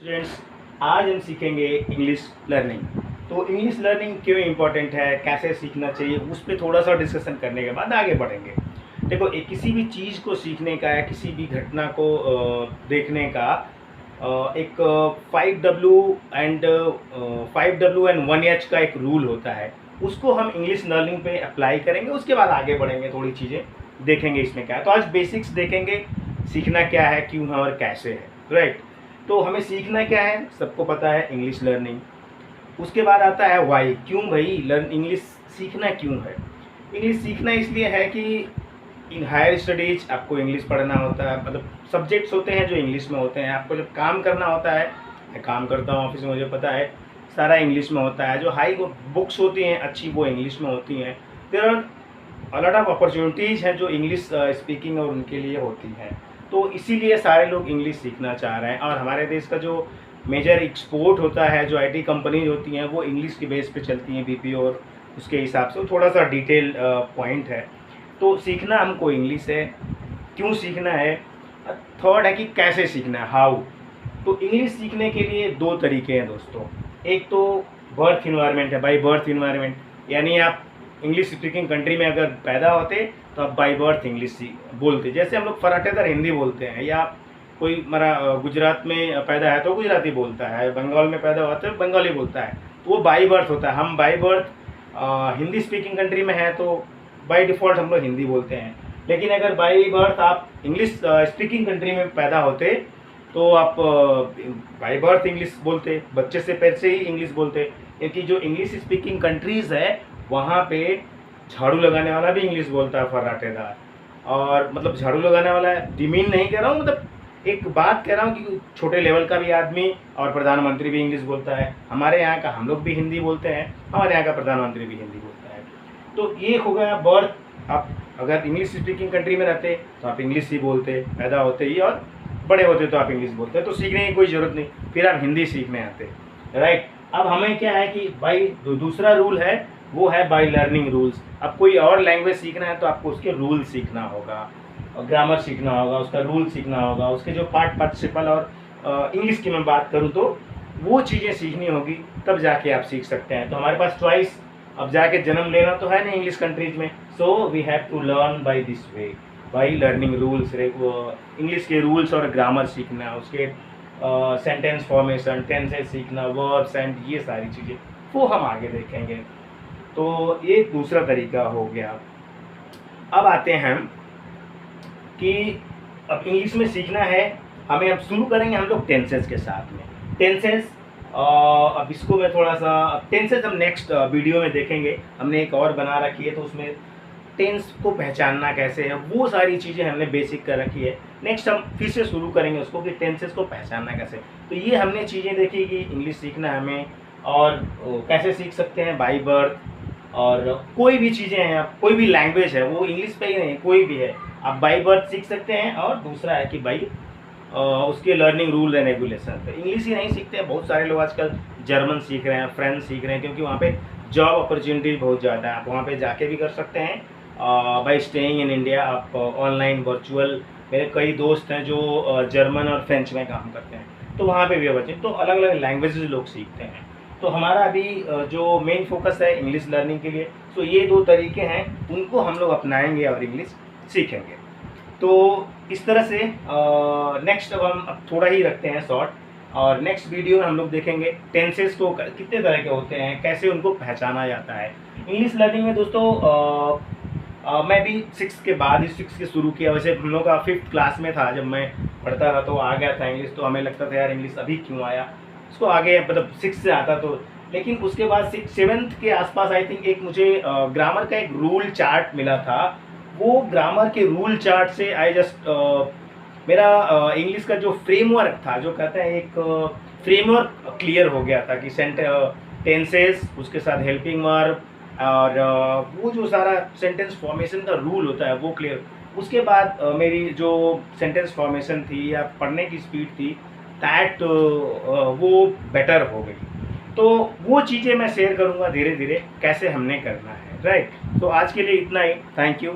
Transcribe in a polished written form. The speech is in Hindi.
स्टूडेंट्स, आज हम सीखेंगे इंग्लिश लर्निंग। तो इंग्लिश लर्निंग क्यों इम्पोर्टेंट है, कैसे सीखना चाहिए, उस पर थोड़ा सा डिस्कशन करने के बाद आगे बढ़ेंगे। देखो, किसी भी चीज़ को सीखने का या किसी भी घटना को देखने का एक 5W एंड 1H का एक रूल होता है। उसको हम इंग्लिश लर्निंग पे अप्लाई करेंगे, उसके बाद आगे बढ़ेंगे, थोड़ी चीज़ें देखेंगे इसमें क्या है। तो आज बेसिक्स देखेंगे, सीखना क्या है, क्यों है और कैसे है, राइट। तो हमें सीखना क्या है, सबको पता है, इंग्लिश लर्निंग। उसके बाद आता है वाई, क्यों भाई लर्न इंग्लिश सीखना क्यों है। इंग्लिश सीखना इसलिए है कि इन हायर स्टडीज आपको इंग्लिश पढ़ना होता है, मतलब सब्जेक्ट्स होते हैं जो इंग्लिश में होते हैं। आपको जब काम करना होता है, मैं काम करता हूँ ऑफिस में, मुझे पता है सारा इंग्लिश में होता है। जो हाई बुक्स होती हैं अच्छी, वो इंग्लिश में होती हैं। There are lot of opportunities हैं जो इंग्लिश स्पीकिंग और उनके लिए होती हैं। तो इसीलिए सारे लोग इंग्लिश सीखना चाह रहे हैं। और हमारे देश का जो मेजर एक्सपोर्ट होता है, जो आईटी कंपनीज होती हैं, वो इंग्लिश के बेस पे चलती हैं, बीपीओ और उसके हिसाब से। थोड़ा सा डिटेल पॉइंट है। तो सीखना हमको इंग्लिश है, क्यों सीखना है। थर्ड है कि कैसे सीखना है, हाउ। तो इंग्लिश सीखने के लिए दो तरीके हैं दोस्तों। एक तो बर्थ इन्वायरमेंट है, बाई बर्थ इन्वायरमेंट, यानी आप इंग्लिश स्पीकिंग कंट्री में अगर पैदा होते तो आप बाई बर्थ इंग्लिश बोलते। जैसे हम लोग फराटेदार हिंदी बोलते हैं, या कोई हमारा गुजरात में पैदा है तो गुजराती बोलता है, बंगाल में पैदा हुआ तो बंगाली बोलता है। तो वो बाई बर्थ होता है। हम by birth Hindi speaking country में है तो बाई डिफ़ॉल्ट हम लोग हिंदी बोलते हैं। लेकिन अगर बाई बर्थ आप इंग्लिश स्पीकिंग कंट्री में पैदा होते तो आप बाई बर्थ इंग्लिश बोलते, बच्चे से पैर से ही इंग्लिश बोलते। क्योंकि जो इंग्लिश स्पीकिंग कंट्रीज़ है वहाँ पे झाड़ू लगाने वाला भी इंग्लिश बोलता है, फर्राटेदार। और मतलब झाड़ू लगाने वाला डिमीन नहीं कह रहा हूँ, मतलब एक बात कह रहा हूँ कि छोटे लेवल का भी आदमी और प्रधानमंत्री भी इंग्लिश बोलता है। हमारे यहाँ का हम लोग भी हिंदी बोलते हैं, हमारे यहाँ का प्रधानमंत्री भी हिंदी बोलता है। तो ये हो गया बर्थ। आप अगर इंग्लिश स्पीकिंग कंट्री में रहते तो आप इंग्लिश ही बोलते पैदा होते ही, और बड़े होते तो आप इंग्लिश बोलते। तो सीखने की कोई ज़रूरत नहीं, फिर आप हिंदी सीखने आते, राइट। अब हमें क्या है कि भाई दूसरा रूल है, वो है बाई लर्निंग रूल्स। अब कोई और लैंग्वेज सीखना है तो आपको उसके रूल सीखना होगा, और ग्रामर सीखना होगा, उसका रूल सीखना होगा, उसके जो पार्टिसिपल और इंग्लिश की मैं बात करूँ तो वो चीज़ें सीखनी होगी, तब जाके आप सीख सकते हैं। तो हमारे पास चॉइस, अब जाके जन्म लेना तो है नहीं इंग्लिश कंट्रीज में। So we have to learn by this way, by learning rules. English के रूल्स और ग्रामर सीखना, उसके सेंटेंस फॉर्मेशन, टेंसेस सीखना, वर्ब्स एंड ये सारी चीज़ें वो हम आगे देखेंगे। तो ये दूसरा तरीका हो गया। अब आते हैं हम कि अब इंग्लिश में सीखना है हमें। अब शुरू करेंगे हम लोग टेंसेस के साथ में। टेंसेस, अब इसको मैं थोड़ा सा, टेंसेस हम नेक्स्ट वीडियो में देखेंगे। हमने एक और बना रखी है, तो उसमें टेंस को पहचानना कैसे है, वो सारी चीज़ें हमने बेसिक कर रखी है। नेक्स्ट हम फिर से शुरू करेंगे उसको कि टेंसेस को पहचानना कैसे। तो ये हमने चीज़ें देखी कि इंग्लिश सीखना है हमें, और कैसे सीख सकते हैं बाई बर्थ। और कोई भी चीज़ें हैं, आप कोई भी लैंग्वेज है, वो इंग्लिश पे ही नहीं, कोई भी है, आप बाई बर्थ सीख सकते हैं। और दूसरा है कि भाई उसके लर्निंग रूल एंड रेगुलेशन पे। इंग्लिश ही नहीं सीखते हैं, बहुत सारे लोग आजकल जर्मन सीख रहे हैं, फ्रेंच सीख रहे हैं, क्योंकि वहाँ पे जॉब अपॉर्चुनिटी बहुत ज़्यादा है। आप वहाँ पे जाके भी कर सकते हैं बाई स्टेइंग इन इंडिया। आप ऑनलाइन वर्चुअल, मेरे कई दोस्त हैं जो जर्मन और फ्रेंच में काम करते हैं, तो वहाँ पे भी बच्चे तो अलग अलग लैंग्वेजेस लोग सीखते हैं। तो हमारा अभी जो मेन फोकस है इंग्लिश लर्निंग के लिए, तो ये दो तरीके हैं, उनको हम लोग अपनाएंगे और इंग्लिश सीखेंगे। तो इस तरह से नेक्स्ट अब थोड़ा ही रखते हैं शॉर्ट, और नेक्स्ट वीडियो में हम लोग देखेंगे टेंसेस को कितने तरह के होते हैं, कैसे उनको पहचाना जाता है इंग्लिश लर्निंग में। दोस्तों मैं भी 6 के बाद ही 6 के शुरू किया। वैसे हम लोग का 5th क्लास में था जब मैं पढ़ता था, तो आ गया था इंग्लिश। तो हमें लगता था यार इंग्लिश अभी क्यों आया, उसको आगे मतलब 6 से आता तो। लेकिन उसके बाद 7th के आसपास आई थिंक एक मुझे ग्रामर का एक रूल चार्ट मिला था। वो ग्रामर के रूल चार्ट से आई जस्ट मेरा इंग्लिश का जो फ्रेमवर्क था, जो कहते हैं एक फ्रेमवर्क क्लियर हो गया था कि टेंसेस, उसके साथ हेल्पिंग वर्ब, और वो जो सारा सेंटेंस फॉर्मेशन का रूल होता है वो क्लियर। उसके बाद मेरी जो सेंटेंस फॉर्मेशन थी या पढ़ने की स्पीड थी, दैट वो बेटर हो गई। तो वो चीज़ें मैं शेयर करूँगा धीरे धीरे कैसे हमने करना है, राइट। तो आज के लिए इतना ही, थैंक यू।